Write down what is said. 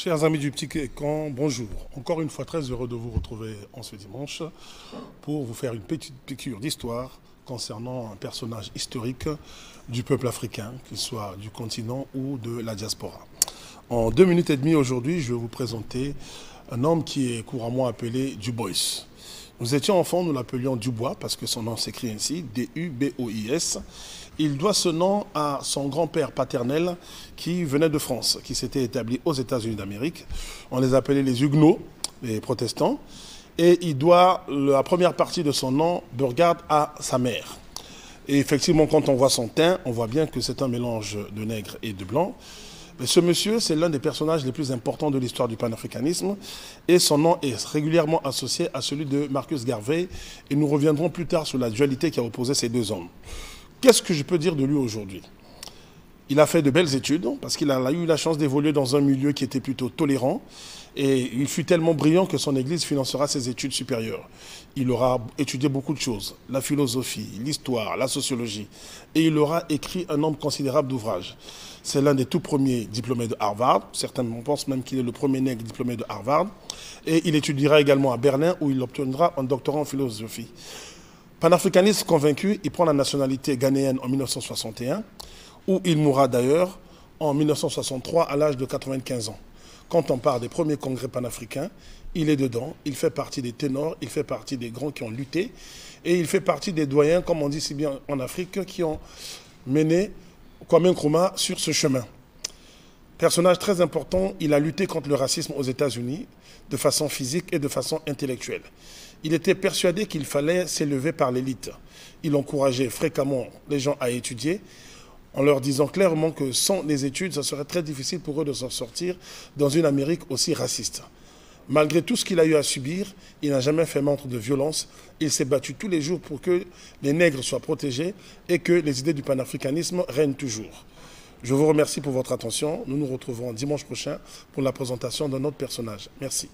Chers amis du Petit Camp, bonjour. Encore une fois, très heureux de vous retrouver en ce dimanche pour vous faire une petite piqûre d'histoire concernant un personnage historique du peuple africain, qu'il soit du continent ou de la diaspora. En 2 minutes et demie aujourd'hui, je vais vous présenter un homme qui est couramment appelé Dubois. Nous étions enfants, nous l'appelions Dubois parce que son nom s'écrit ainsi, D-U-B-O-I-S. Il doit ce nom à son grand-père paternel qui venait de France, qui s'était établi aux États-Unis d'Amérique. On les appelait les Huguenots, les protestants. Et il doit la première partie de son nom, Burgard, à sa mère. Et effectivement, quand on voit son teint, on voit bien que c'est un mélange de nègre et de blanc. Mais ce monsieur, c'est l'un des personnages les plus importants de l'histoire du panafricanisme et son nom est régulièrement associé à celui de Marcus Garvey et nous reviendrons plus tard sur la dualité qui a opposé ces deux hommes. Qu'est-ce que je peux dire de lui aujourd'hui? Il a fait de belles études parce qu'il a eu la chance d'évoluer dans un milieu qui était plutôt tolérant et il fut tellement brillant que son église financera ses études supérieures. Il aura étudié beaucoup de choses, la philosophie, l'histoire, la sociologie et il aura écrit un nombre considérable d'ouvrages. C'est l'un des tout premiers diplômés de Harvard, certains pensent même qu'il est le premier nègre diplômé de Harvard et il étudiera également à Berlin où il obtiendra un doctorat en philosophie. Panafricaniste convaincu, il prend la nationalité ghanéenne en 1961, où il mourra d'ailleurs en 1963 à l'âge de 95 ans. Quand on parle des premiers congrès panafricains, il est dedans, il fait partie des ténors, il fait partie des grands qui ont lutté, et il fait partie des doyens, comme on dit si bien en Afrique, qui ont mené Kwame Nkrumah sur ce chemin. Personnage très important, il a lutté contre le racisme aux États-Unis de façon physique et de façon intellectuelle. Il était persuadé qu'il fallait s'élever par l'élite. Il encourageait fréquemment les gens à étudier en leur disant clairement que sans les études, ça serait très difficile pour eux de s'en sortir dans une Amérique aussi raciste. Malgré tout ce qu'il a eu à subir, il n'a jamais fait montre de violence. Il s'est battu tous les jours pour que les nègres soient protégés et que les idées du panafricanisme règnent toujours. Je vous remercie pour votre attention. Nous nous retrouverons dimanche prochain pour la présentation d'un autre personnage. Merci.